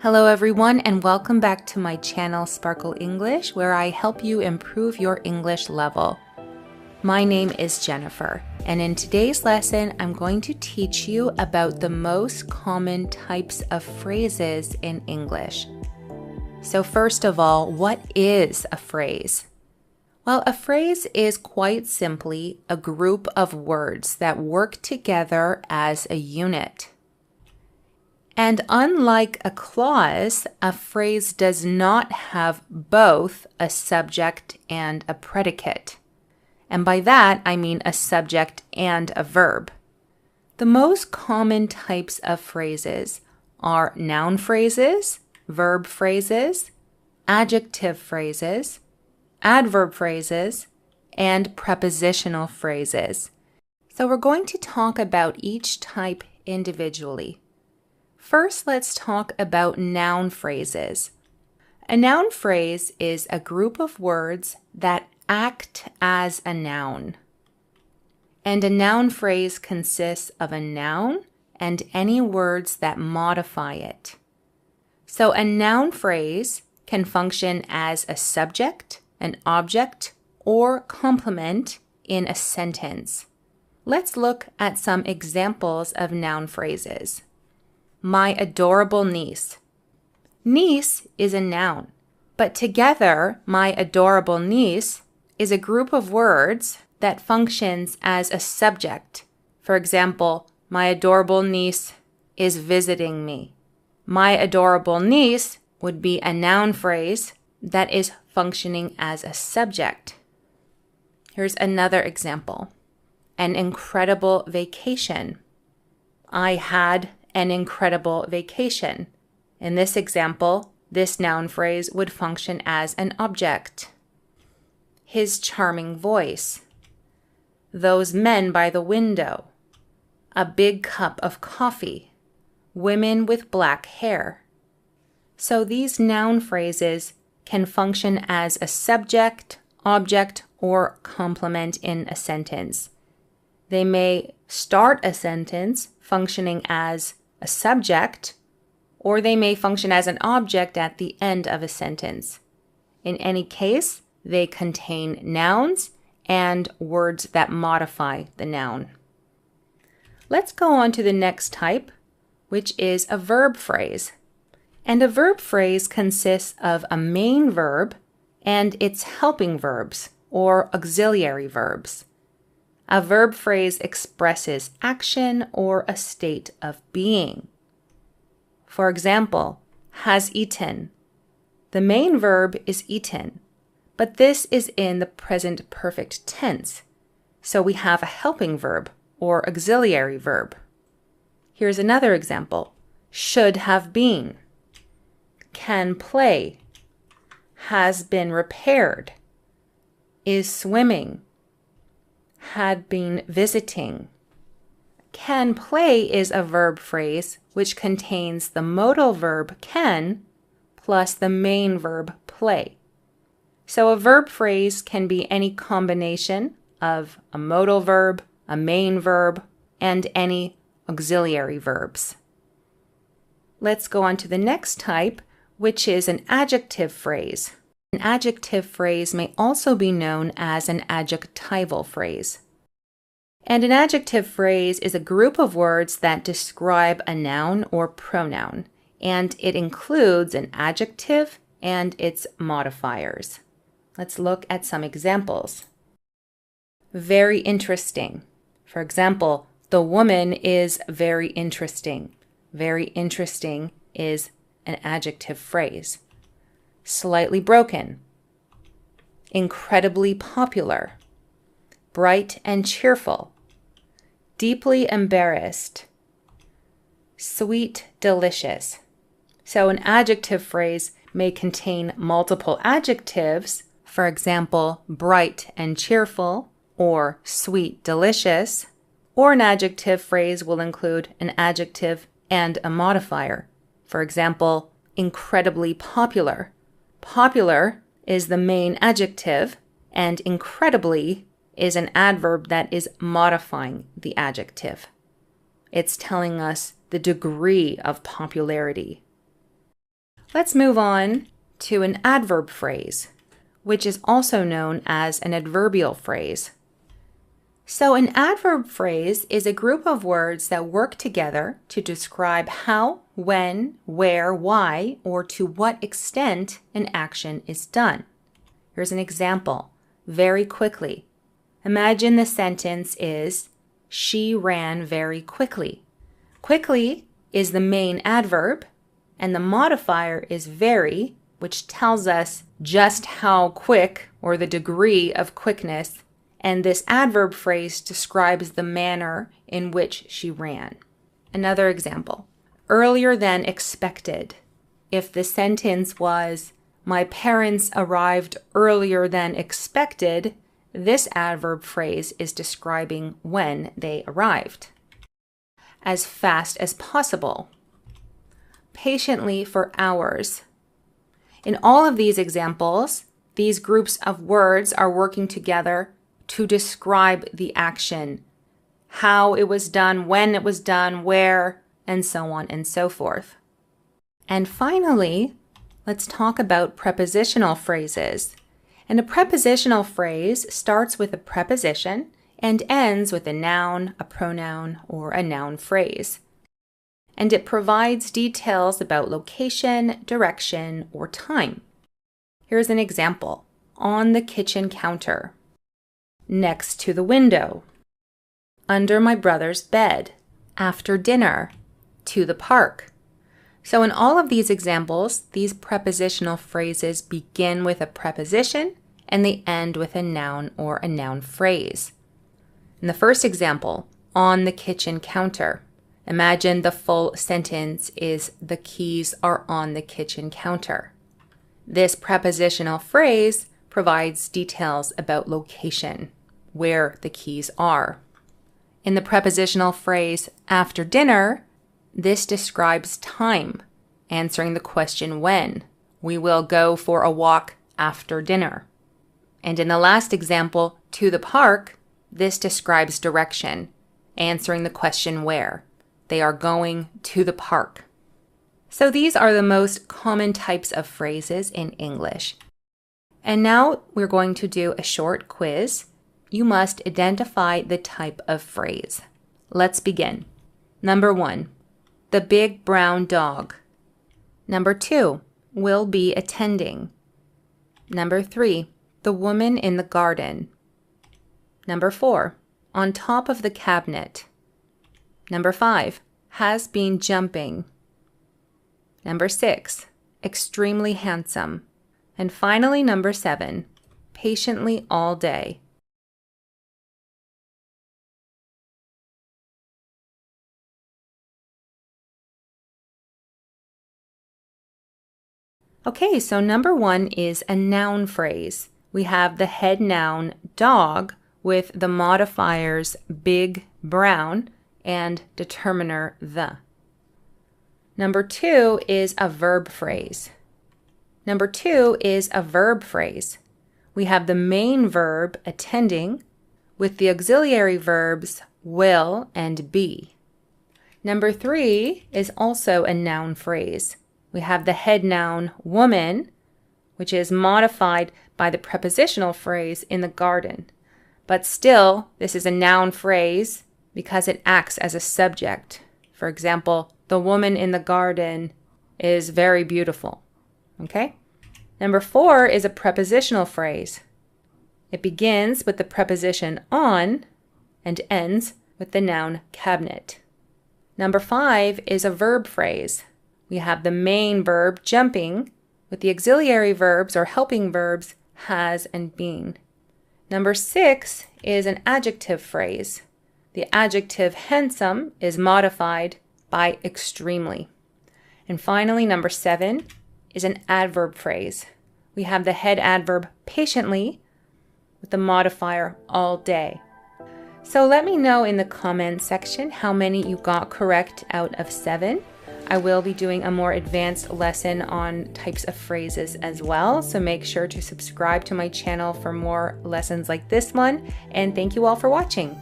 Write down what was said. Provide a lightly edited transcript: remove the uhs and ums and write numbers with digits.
Hello everyone, and welcome back to my channel Sparkle English, where I help you improve your English level. My name is Jennifer, and in today's lesson I'm going to teach you about the most common types of phrases in English. So first of all, what is a phrase? Well, a phrase is quite simply a group of words that work together as a unit. And unlike a clause, a phrase does not have both a subject and a predicate. And by that, I mean a subject and a verb. The most common types of phrases are noun phrases, verb phrases, adjective phrases, adverb phrases, and prepositional phrases. So we're going to talk about each type individually. First, let's talk about noun phrases. A noun phrase is a group of words that act as a noun. And a noun phrase consists of a noun and any words that modify it. So a noun phrase can function as a subject, an object, or complement in a sentence. Let's look at some examples of noun phrases. My adorable niece. Niece is a noun, but together, my adorable niece is a group of words that functions as a subject. For example, my adorable niece is visiting me. My adorable niece would be a noun phrase that is functioning as a subject. Here's another example. An incredible vacation. I had an incredible vacation. In this example, this noun phrase would function as an object. His charming voice. Those men by the window. A big cup of coffee. Women with black hair. So these noun phrases can function as a subject, object, or complement in a sentence. They may start a sentence functioning as a subject, or they may function as an object at the end of a sentence. In any case, they contain nouns and words that modify the noun. Let's go on to the next type, which is a verb phrase. And a verb phrase consists of a main verb and its helping verbs, or auxiliary verbs. A verb phrase expresses action or a state of being. For example, has eaten. The main verb is eaten, but this is in the present perfect tense, so we have a helping verb or auxiliary verb. Here's another example. Should have been. Can play. Has been repaired. Is swimming. Had been visiting. Can play is a verb phrase which contains the modal verb can plus the main verb play. So a verb phrase can be any combination of a modal verb, a main verb, and any auxiliary verbs. Let's go on to the next type, which is an adjective phrase. An adjective phrase may also be known as an adjectival phrase. And an adjective phrase is a group of words that describe a noun or pronoun, and it includes an adjective and its modifiers. Let's look at some examples. Very interesting. For example, the woman is very interesting. Very interesting is an adjective phrase. Slightly broken. Incredibly popular. Bright and cheerful. Deeply embarrassed. Sweet, delicious. So an adjective phrase may contain multiple adjectives, for example, bright and cheerful, or sweet, delicious, or an adjective phrase will include an adjective and a modifier. For example, incredibly popular. Popular is the main adjective, and incredibly is an adverb that is modifying the adjective. It's telling us the degree of popularity. Let's move on to an adverb phrase, which is also known as an adverbial phrase. So an adverb phrase is a group of words that work together to describe how, when, where, why, or to what extent an action is done. Here's an example. Very quickly. Imagine the sentence is, she ran very quickly. Quickly is the main adverb, and the modifier is very, which tells us just how quick or the degree of quickness, and this adverb phrase describes the manner in which she ran. Another example, earlier than expected. If the sentence was, my parents arrived earlier than expected, this adverb phrase is describing when they arrived. As fast as possible. Patiently for hours. In all of these examples, these groups of words are working together to describe the action, how it was done, when it was done, where, and so on and so forth. And finally, let's talk about prepositional phrases. And a prepositional phrase starts with a preposition and ends with a noun, a pronoun, or a noun phrase. And it provides details about location, direction, or time. Here's an example. On the kitchen counter. Next to the window. Under my brother's bed. After dinner. To the park. So in all of these examples, these prepositional phrases begin with a preposition and they end with a noun or a noun phrase. In the first example, on the kitchen counter. Imagine the full sentence is, the keys are on the kitchen counter. This prepositional phrase provides details about location, where the keys are. In the prepositional phrase, after dinner, this describes time, answering the question when. We will go for a walk after dinner. And in the last example, to the park, this describes direction, answering the question where. They are going to the park. So these are the most common types of phrases in English. And now we're going to do a short quiz. You must identify the type of phrase. Let's begin. Number 1, the big brown dog. Number 2, will be attending. Number 3, the woman in the garden. Number 4, on top of the cabinet. Number 5, has been jumping. Number 6, extremely handsome. And finally, number 7, patiently all day. Okay, so number 1 is a noun phrase. We have the head noun dog with the modifiers big, brown, and determiner the. Number 2 is a verb phrase. Number 2 is a verb phrase. We have the main verb attending with the auxiliary verbs will and be. Number 3 is also a noun phrase. We have the head noun woman, which is modified by the prepositional phrase in the garden. But still, this is a noun phrase because it acts as a subject. For example, the woman in the garden is very beautiful. Okay? Number 4 is a prepositional phrase. It begins with the preposition on and ends with the noun cabinet. Number 5 is a verb phrase. We have the main verb jumping with the auxiliary verbs or helping verbs has and been. Number 6 is an adjective phrase. The adjective handsome is modified by extremely. And finally, number 7 is an adverb phrase. We have the head adverb patiently with the modifier all day. So let me know in the comments section how many you got correct out of 7. I will be doing a more advanced lesson on types of phrases as well, so make sure to subscribe to my channel for more lessons like this one, and thank you all for watching.